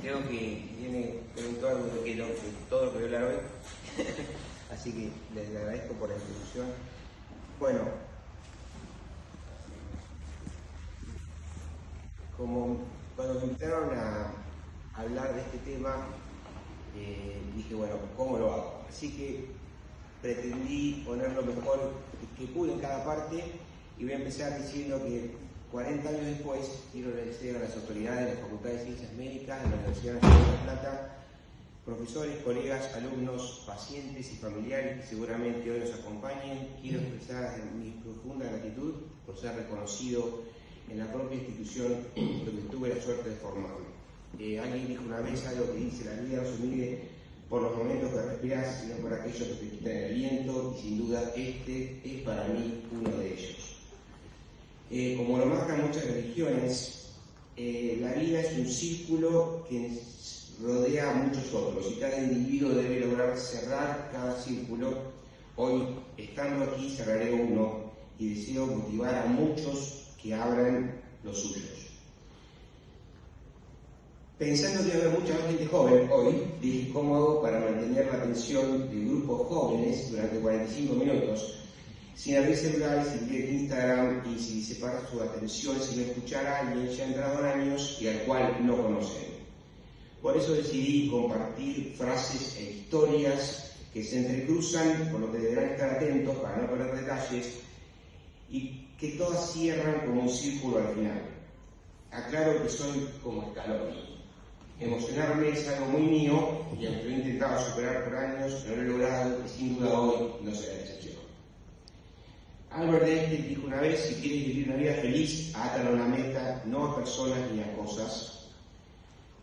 creo que viene con todo lo que voy a hablar hoy. Así que les agradezco por la introducción. Bueno, como cuando me invitaron a hablar de este tema, dije, bueno, ¿cómo lo hago? Así que pretendí poner lo mejor que pude en cada parte y voy a empezar diciendo que 40 años después quiero agradecer a las autoridades de la Facultad de Ciencias Médicas de la Universidad Nacional de La Plata, profesores, colegas, alumnos, pacientes y familiares que seguramente hoy nos acompañen. Quiero expresar mi profunda gratitud por ser reconocido en la propia institución donde tuve la suerte de formarme. Alguien dijo una vez algo que dice: la vida no se mide por los momentos que respiras, sino por aquellos que te quitan el aliento, y sin duda este es para mí uno de ellos. Como lo marcan muchas religiones, la vida es un círculo que rodea a muchos otros y cada individuo debe lograr cerrar cada círculo. Hoy, estando aquí, cerraré uno y deseo motivar a muchos que abran los suyos. Pensando que habrá mucha gente joven hoy, dije cómo hago para mantener la atención de grupos jóvenes durante 45 minutos, sin abrir celulares, sin ver Instagram y sin separar su atención, sin escuchar a alguien ya entrado en años y al cual no conocen. Por eso decidí compartir frases e historias que se entrecruzan, por lo que deberán estar atentos para no perder detalles, y que todas cierran como un círculo al final. Aclaro que soy como Scaloni. Emocionarme es algo muy mío y aunque lo he intentado superar por años, no lo he logrado y sin duda hoy no será la excepción. Albert Einstein dijo una vez: si quieres vivir una vida feliz, átalo a una meta, no a personas ni a cosas.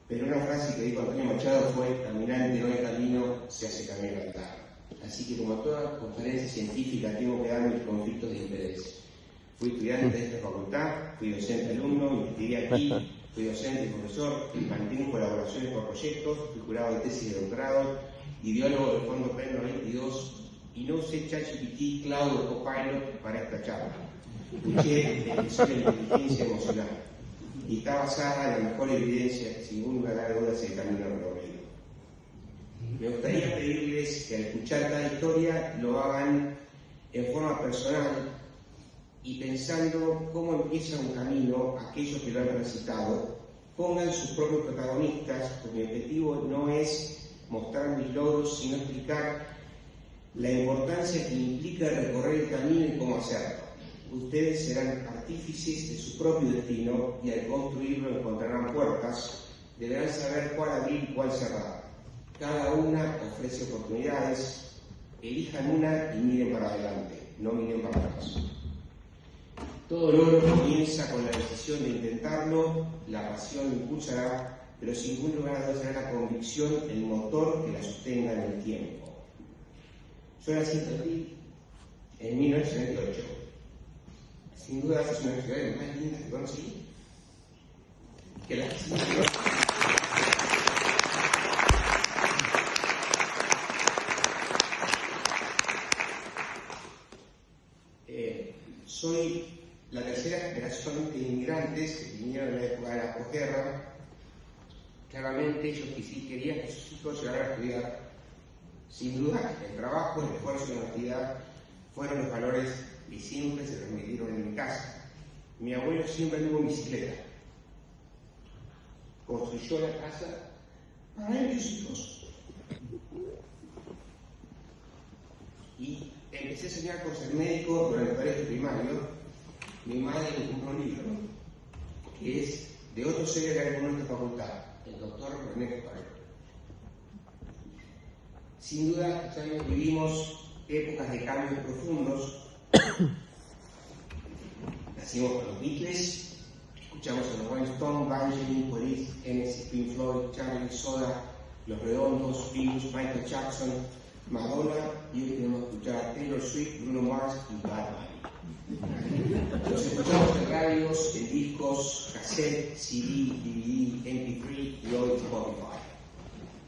Pero una frase que dijo Antonio Machado fue: caminante no hay camino, se hace camino al andar. Así que como toda conferencia científica tengo que dar mis conflictos de interés. Fui estudiante de esta facultad, fui docente alumno, me investigué aquí, fui docente y profesor, mantengo colaboraciones por proyectos, fui jurado de tesis de doctorado, ideólogo del Fondo PEN 92, y no usé ChatGPT, Cloud o Copilot para esta charla. Escuché definición de inteligencia emocional y está basada en la mejor evidencia que sin ningún lugar de duda es el camino recorrido. Me gustaría pedirles que al escuchar cada historia lo hagan en forma personal y pensando cómo empieza un camino aquellos que lo han transitado. Pongan sus propios protagonistas, pues mi objetivo no es mostrar mis logros, sino explicar la importancia que implica recorrer el camino y cómo hacerlo. Ustedes serán artífices de su propio destino y al construirlo encontrarán puertas. Deberán saber cuál abrir y cuál cerrar. Cada una ofrece oportunidades. Elijan una y miren para adelante, no miren para atrás. Todo logro comienza con la decisión de intentarlo, la pasión lo impulsará, pero sin ningún lugar a dudas será la convicción el motor que la sostenga en el tiempo. Yo nací en 1978. Sin duda es una de las ciudades más lindas que conocí, que la soy la tercera generación de inmigrantes que vinieron en la época de la posguerra. Claramente ellos querían que sus hijos llegaran a estudiar. Sin duda, el trabajo, el esfuerzo y la honestidad fueron los valores que siempre se transmitieron en mi casa. Mi abuelo siempre tuvo bicicleta. Construyó la casa para él y sus hijos. Y empecé a soñar con ser médico durante el colegio primario. Mi madre me compró un libro que es de otro ser que hay en nuestra facultad, el doctor René Esparro. Sin duda, estos años vivimos épocas de cambios profundos. Nacimos con los Beatles, escuchamos a los Rolling Stones, Vangelis, Police, Genesis, Pink Floyd, Charlie, Soda, Los Redondos, Virus, Michael Jackson, Madonna, y hoy queremos escuchar a Taylor Swift, Bruno Mars y Bad Bunny. Los escuchamos en radios, en discos, cassette, CD, DVD, MP3 y hoy Spotify.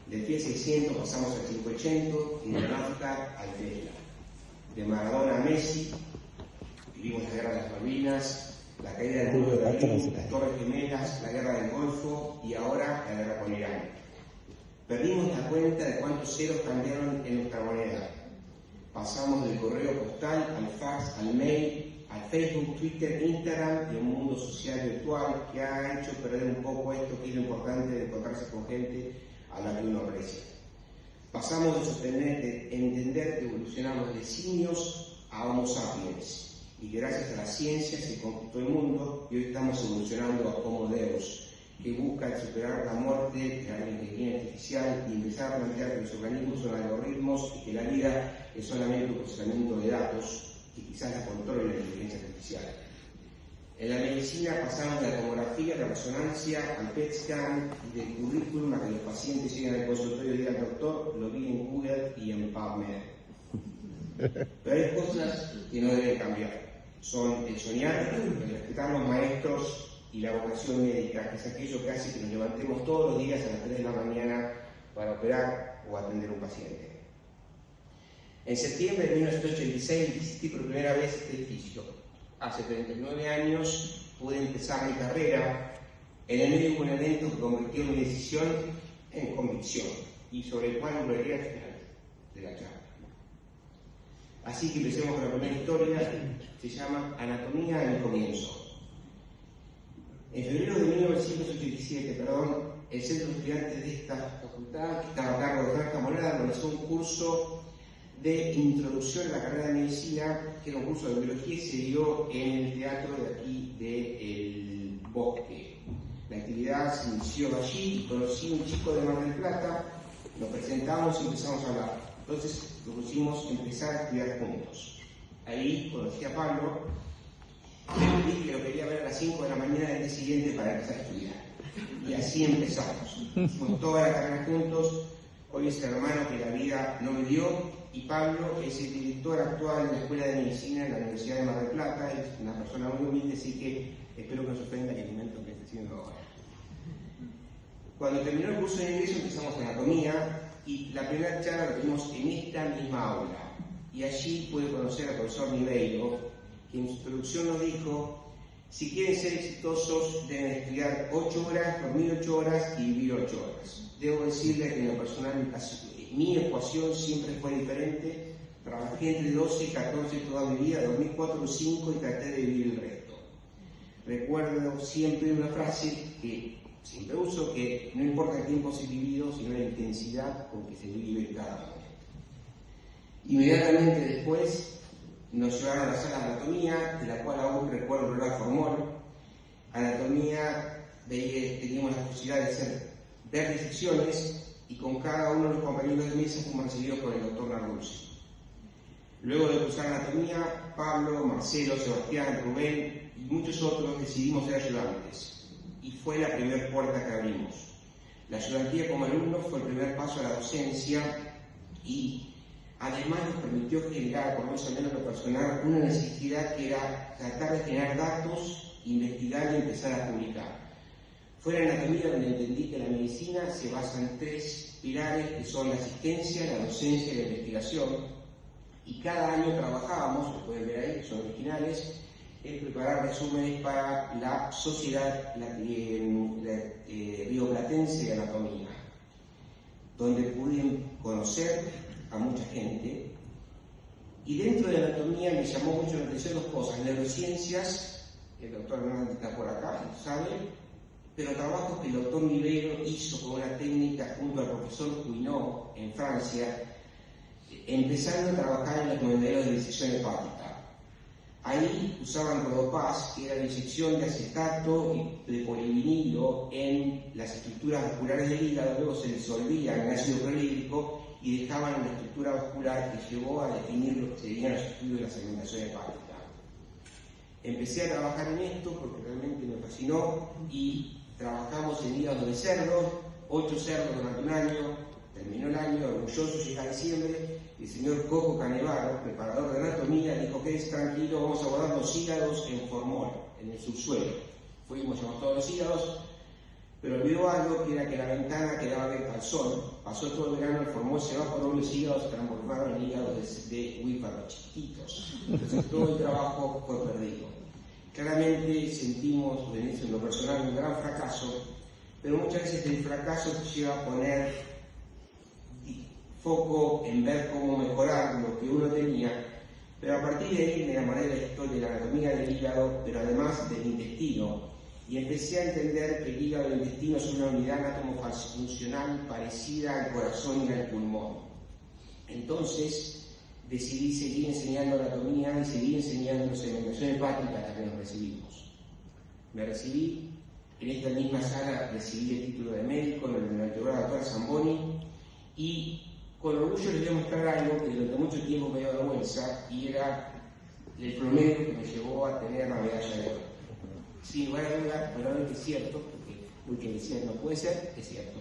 Del Fiat 600 pasamos al 580 y de la náutica al Tesla. De Maradona a Messi, vivimos la guerra de las Malvinas, la caída del muro de Berlín, las Torres Gemelas, la guerra del Golfo y ahora la guerra con Irán. Perdimos la cuenta de cuántos ceros cambiaron en nuestra moneda. Pasamos del correo postal al fax, al mail, al Facebook, Twitter, Instagram y un mundo social virtual que ha hecho perder un poco esto que es lo importante de encontrarse con gente a la que uno aprecia. Pasamos de entender que evolucionamos de simios a Homo sapiens y que gracias a la ciencia se conquistó el mundo y hoy estamos evolucionando a Homo Deus, que busca superar la muerte de la inteligencia artificial y empezar a plantear que los organismos son algoritmos y que la vida es solamente un procesamiento de datos que quizás la controle la inteligencia artificial. En la medicina pasamos de la tomografía, la resonancia, al PET scan y del currículum a que los pacientes lleguen al consultorio y digan: doctor, lo vi en Google y en PubMed. Pero hay cosas que no deben cambiar. Son el soñar, el respetar a los maestros y la vocación médica, que es aquello que hace que nos levantemos todos los días a las 3 de la mañana para operar o atender a un paciente. En septiembre de 1986 visité por primera vez este edificio. Hace 39 años pude empezar mi carrera. En el medio de un evento que convirtió mi decisión en convicción y sobre el cual volveré al final de la charla. Así que empecemos con la primera historia. Se llama Anatomía en el comienzo. En febrero de 1987, el centro de estudiantes de esta facultad, que estaba a cargo de Franja Moneda, organizó un curso de introducción a la carrera de medicina, que era un curso de biología y se dio en el teatro de aquí del Bosque. La actividad se inició allí, conocí a un chico de Mar del Plata, nos presentamos y empezamos a hablar. Entonces propusimos empezar a estudiar juntos. Ahí conocí a Pablo, le dije que lo quería ver a las 5 de la mañana del día siguiente para empezar a estudiar. Y así empezamos. Hicimos toda la carrera juntos. Hoy es el hermano que la vida no me dio. Y Pablo es el director actual de la Escuela de Medicina de la Universidad de Mar del Plata. Es una persona muy humilde, así que espero que no se ofenda el alimento que está haciendo ahora. Cuando terminó el curso de ingreso empezamos anatomía y la primera charla la tuvimos en esta misma aula. Y allí pude conocer al profesor Niveiro, que en su introducción nos dijo: si quieren ser exitosos deben estudiar 8 horas, dormir 8 horas y vivir 8 horas. Debo decirle que en lo personal mi ecuación siempre fue diferente. Trabajé entre 12 y 14 toda mi vida, dormí 4 o 5 y traté de vivir el resto. Recuerdo siempre una frase que siempre uso, que no importa el tiempo se vivido, sino la intensidad con que se vive cada momento. Inmediatamente después nos llevaron a la sala de anatomía, de la cual aún recuerdo el olor a formol. Anatomía, teníamos la posibilidad de ver disecciones y con cada uno de los compañeros de mesa fuimos recibidos por el doctor Narduzzi. Luego de cursar anatomía, Pablo, Marcelo, Sebastián, Rubén y muchos otros decidimos ser ayudantes. Y fue la primera puerta que abrimos. La ayudantía como alumno fue el primer paso a la docencia y además nos permitió generar, por lo menos lo personal, una necesidad que era tratar de generar datos, investigar y empezar a publicar. Fue la anatomía donde entendí que la medicina se basa en 3 pilares que son la asistencia, la docencia y la investigación. Y cada año trabajábamos, lo pueden ver ahí, que son originales, en preparar resúmenes para la Sociedad Rioplatense de Anatomía, donde pude conocer a mucha gente. Y dentro de la anatomía me llamó mucho la atención 2 cosas: neurociencias, el doctor Hernández está por acá, sabe, pero trabajos que el doctor Niveiro hizo con una técnica junto al profesor Cuinot en Francia, empezando a trabajar en los modelos de disección hepática. Ahí usaban Rodopaz, que era la inyección de acetato y de polivinilo en las estructuras vasculares del hígado, luego se disolvía en ácido clorhídrico y dejaban una estructura vascular que llevó a definir lo que serían los estudios de la segmentación hepática. Empecé a trabajar en esto porque realmente me fascinó y trabajamos en hígado de cerdo, 8 cerdos durante un año. Terminó el año, orgulloso, llega diciembre, y el señor Coco Canevaro, preparador de anatomía, dijo: quédese tranquilo, vamos a guardar los hígados en formol, en el subsuelo. Fuimos, llevamos todos los hígados, pero olvidó algo, que era que la ventana quedaba abierta al sol. Pasó todo el verano, el formol se evaporó y los hígados se transformaron en hígados de búfaros chiquititos. Entonces todo el trabajo fue perdido. Claramente sentimos, en lo personal, un gran fracaso, pero muchas veces el fracaso te lleva a poner foco en ver cómo mejorar lo que uno tenía, pero a partir de ahí me enamoré de la historia de la anatomía del hígado, pero además del intestino, y empecé a entender que el hígado y el intestino son una unidad anatomofuncional parecida al corazón y al pulmón. Entonces decidí seguir enseñando anatomía y seguir enseñando segmentación hepática hasta que nos recibimos. Me recibí, en esta misma sala recibí el título de médico en el doctorado de Zamboni, y con orgullo les voy a mostrar algo que durante mucho tiempo me dio vergüenza, y era el promedio que me llevó a tener la medalla de oro. Sin lugar a dudas, probablemente es cierto, porque muchos decían no puede ser, es cierto.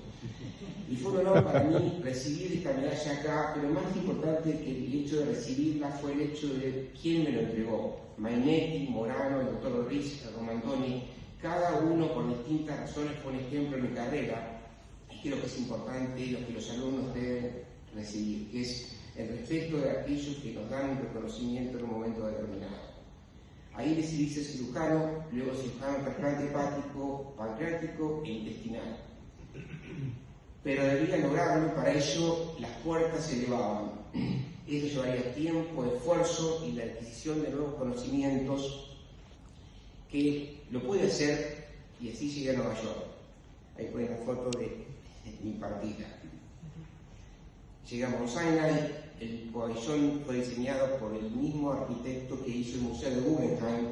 Y fue un honor para mí recibir esta medalla acá, pero más importante que el hecho de recibirla fue el hecho de quién me lo entregó. Mainetti, Morano, el doctor Ruiz, Romandoni, cada uno por distintas razones fue un ejemplo en mi carrera, y creo que es importante lo que los alumnos deben recibir, que es el respeto de aquellos que nos dan un reconocimiento en un momento determinado. Ahí decidí ser cirujano, luego cirujano en trasplante hepático, pancreático e intestinal. Pero debía lograrlo, y para ello las puertas se elevaban. Eso llevaría tiempo, esfuerzo y la adquisición de nuevos conocimientos, que lo pude hacer, y así llegué a Nueva York. Ahí ponen la foto de mi partida. Llegué a Mount Sinai. El pabellón fue diseñado por el mismo arquitecto que hizo el Museo de Guggenheim,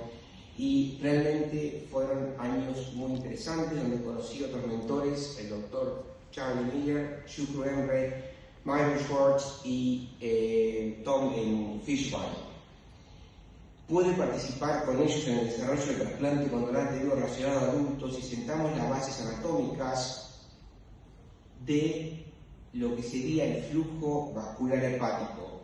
y realmente fueron años muy interesantes donde conocí otros mentores, el doctor Charlie Miller, Shukru Emre, Myron Schwartz y Tom Fishbein. Pude participar con ellos en el desarrollo del trasplante con donante vivo relacionado a adultos, y sentamos las bases anatómicas de lo que sería el flujo vascular hepático.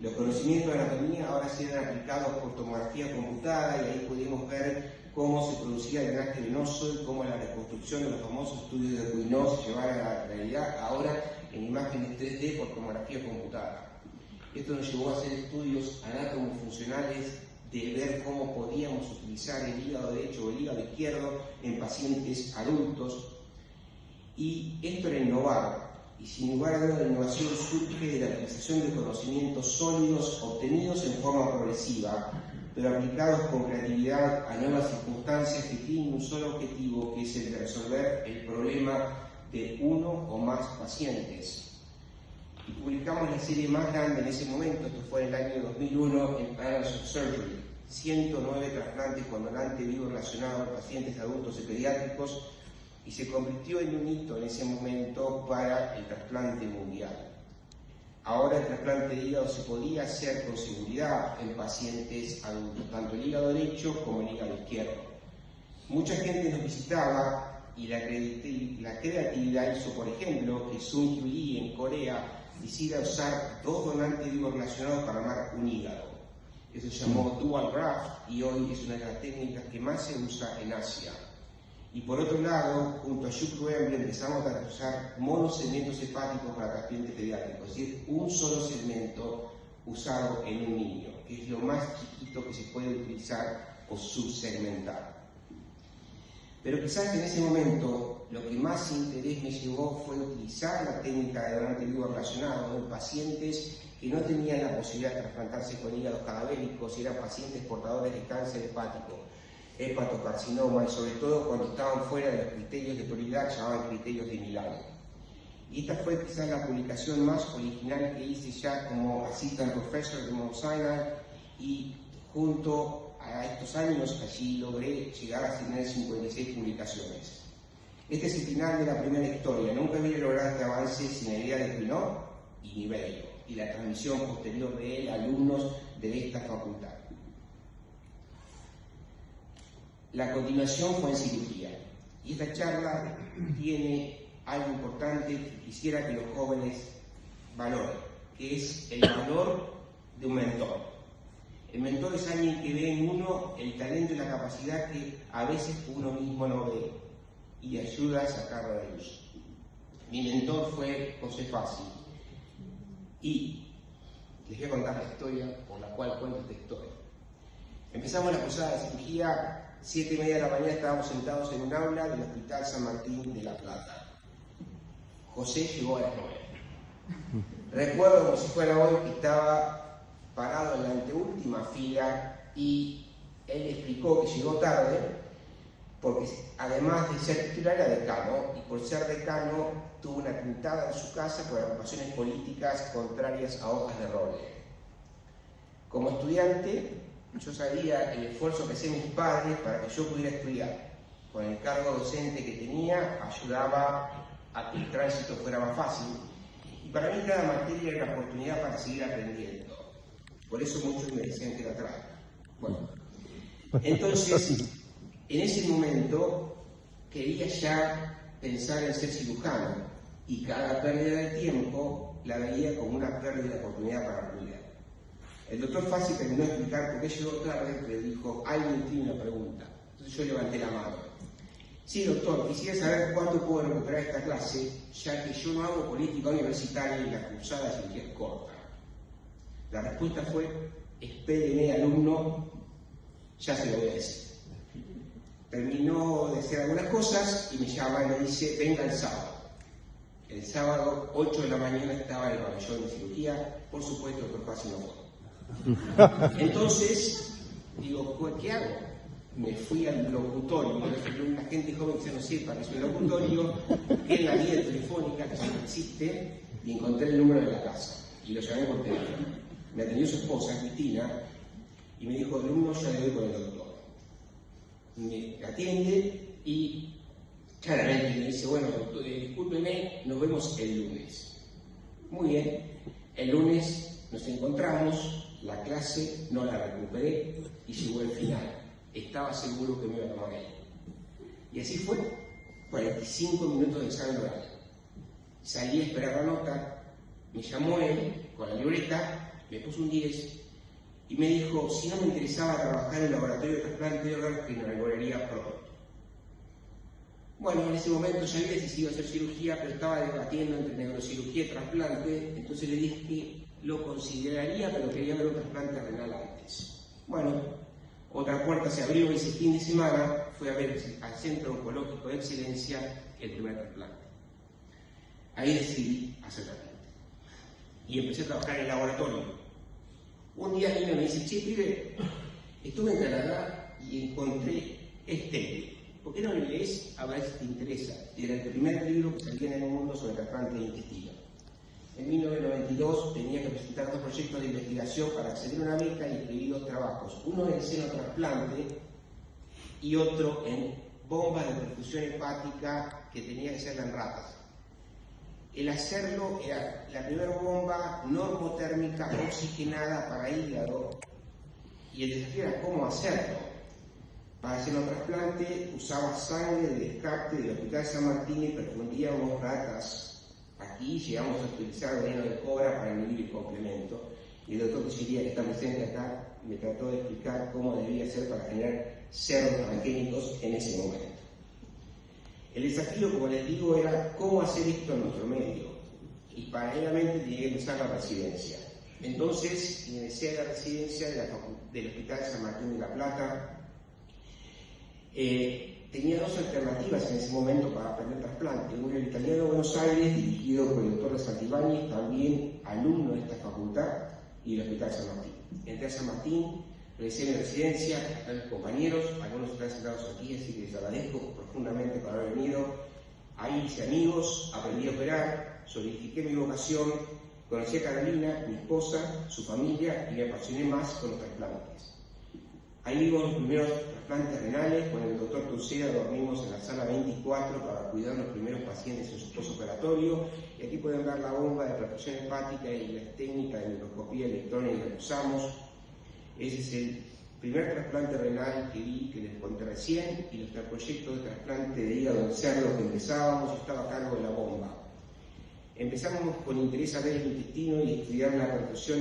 Los conocimientos de anatomía ahora se han aplicado por tomografía computada, y ahí pudimos ver cómo se producía el drenaje venoso y cómo la reconstrucción de los famosos estudios de Guinot se llevara a la realidad ahora en imágenes 3D por tomografía computada. Esto nos llevó a hacer estudios anatomоfuncionales de ver cómo podíamos utilizar el hígado derecho o el hígado izquierdo en pacientes adultos, y esto era innovar. Y sin lugar a dudas la innovación surge de la utilización de conocimientos sólidos obtenidos en forma progresiva, pero aplicados con creatividad a nuevas circunstancias que tienen un solo objetivo, que es el de resolver el problema de uno o más pacientes. Y publicamos la serie más grande en ese momento, esto fue en el año 2001, en Annals of Surgery, 109 trasplantes con donante vivo relacionado a pacientes adultos y pediátricos, y se convirtió en un hito en ese momento para el trasplante mundial. Ahora el trasplante de hígado se podía hacer con seguridad en pacientes adultos, tanto el hígado derecho como el hígado izquierdo. Mucha gente nos visitaba, y la creatividad hizo, por ejemplo, que Sun Kyu Lee en Corea quisiera usar dos donantes vivos relacionados para armar un hígado. Eso se llamó Dual Graft, y hoy es una de las técnicas que más se usa en Asia. Y por otro lado, junto a Shukru Emre empezamos a usar monosegmentos hepáticos para pacientes pediátricos, es decir, un solo segmento usado en un niño, que es lo más chiquito que se puede utilizar o subsegmentar. Pero quizás en ese momento lo que más interés me llevó fue utilizar la técnica de donante vivo relacionado en pacientes que no tenían la posibilidad de trasplantarse con hígados cadavéricos, y eran pacientes portadores de cáncer hepático, hepatocarcinoma, y sobre todo cuando estaban fuera de los criterios de prioridad, llamaban criterios de Milano. Y esta fue quizás la publicación más original que hice ya como assistant professor de Mount Sinai, y junto a estos años allí logré llegar a tener 56 publicaciones. Este es el final de la primera historia. Nunca había logrado este avance sin la idea de Guinot y Nivello, y la transmisión posterior de él a alumnos de esta facultad. La continuación fue en cirugía, y esta charla tiene algo importante que quisiera que los jóvenes valoren, que es el valor de un mentor. El mentor es alguien que ve en uno el talento y la capacidad que a veces uno mismo no ve, y ayuda a sacarlo de la luz. Mi mentor fue José Fassi, y les voy a contar la historia por la cual cuento esta historia. Empezamos la cruzada de cirugía, 7:30 de la mañana estábamos sentados en un aula del Hospital San Martín de La Plata. José llegó a las 9. Recuerdo como si fuera hoy que estaba parado en la anteúltima fila y él explicó que llegó tarde porque además de ser titular era decano, y por ser decano tuvo una pintada en su casa por agrupaciones políticas contrarias a hojas de roble. Como estudiante, yo sabía el esfuerzo que hacían mis padres para que yo pudiera estudiar. Con el cargo docente que tenía, ayudaba a que el tránsito fuera más fácil, y para mí cada materia era una oportunidad para seguir aprendiendo. Por eso muchos me decían que era trampa. Bueno, entonces, en ese momento quería ya pensar en ser cirujano, y cada pérdida de tiempo la veía como una pérdida de oportunidad para estudiar. El doctor Fassi terminó de explicar por qué llegó tarde, pero dijo, alguien tiene una pregunta. Entonces yo levanté la mano. Sí, doctor, quisiera saber cuánto puedo recuperar esta clase, ya que yo no hago política universitaria y la cursada de cirugía es corta. La respuesta fue, espéreme, alumno, ya se lo voy a decir. Terminó de hacer algunas cosas y me llama y me dice, venga el sábado. El sábado, 8 de la mañana, estaba en el pabellón de cirugía. Por supuesto, el doctor Fassi no fue. Entonces, digo, ¿qué hago? Me fui al locutorio, una gente joven que no sepa que es un locutorio, que es la guía telefónica que no existe, y encontré el número de la casa. Y lo llamé por teléfono. Me atendió su esposa, Cristina, y me dijo, alumno, ya le doy con el doctor. Me atiende y claramente me dice, bueno, doctor, discúlpeme, nos vemos el lunes. Muy bien, el lunes nos encontramos, la clase no la recuperé y llegó el final. Estaba seguro que me iba a tomar él. Y así fue, 45 minutos de examen oral. Salí a esperar la nota, me llamó él con la libreta, me puso un 10 y me dijo, si no me interesaba trabajar en el laboratorio de trasplante de órganos, que me inauguraría pronto. Bueno, en ese momento ya había decidido hacer cirugía, pero estaba debatiendo entre neurocirugía y trasplante, entonces le dije que lo consideraría, pero quería ver un trasplante renal antes. Bueno, otra puerta se abrió ese fin de semana, fue a ver al Centro Oncológico de Excelencia el primer trasplante. Ahí decidí hacer trasplante. Y empecé a trabajar en el laboratorio. Un día Nina me dice, che, pibe, estuve en Canadá y encontré este. ¿Por qué no lo lees? A ver si te interesa. Era el primer libro que salía en el mundo sobre trasplante de intestino. En 1992 tenía que presentar 2 proyectos de investigación para acceder a una beca y escribí 2 trabajos. Uno en xenotrasplante y otro en bombas de perfusión hepática que tenía que ser en ratas. El hacerlo era la primera bomba normotérmica oxigenada para hígado, y el desafío era cómo hacerlo. Para hacer un trasplante usaba sangre de descarte del Hospital San Martín y perfundíamos ratas. Aquí llegamos a utilizar veneno de cobra para inhibir el complemento, y el doctor Teixeira, que está presente acá, me trató de explicar cómo debía ser para generar cerdos transgénicos en ese momento. El desafío, como les digo, era cómo hacer esto en nuestro medio, y paralelamente tenía que empezar la residencia. Entonces ingresé a la residencia del Hospital San Martín de La Plata. Tenía 2 alternativas en ese momento para aprender trasplante. Uno era el Italiano de Buenos Aires, dirigido por el doctor de Santibáñez, también alumno de esta facultad, y el Hospital San Martín. Entré a San Martín, regresé a mi residencia, están mis compañeros, algunos están sentados aquí, así que les agradezco profundamente por haber venido. Ahí hice amigos, aprendí a operar, solidifiqué mi vocación, conocí a Carolina, mi esposa, su familia, y me apasioné más con los trasplantes. Ahí vimos los primeros trasplantes renales, con el doctor Tuceda dormimos en la sala 24 para cuidar a los primeros pacientes en su postoperatorio, y aquí pueden ver la bomba de perfusión hepática y la técnica de microscopía electrónica que usamos. Ese es el primer trasplante renal que vi, que les conté recién, y nuestro proyecto de trasplante de hígado en cerdo que empezábamos, yo estaba a cargo de la bomba. Empezamos con interés a ver el intestino y estudiar la perfusión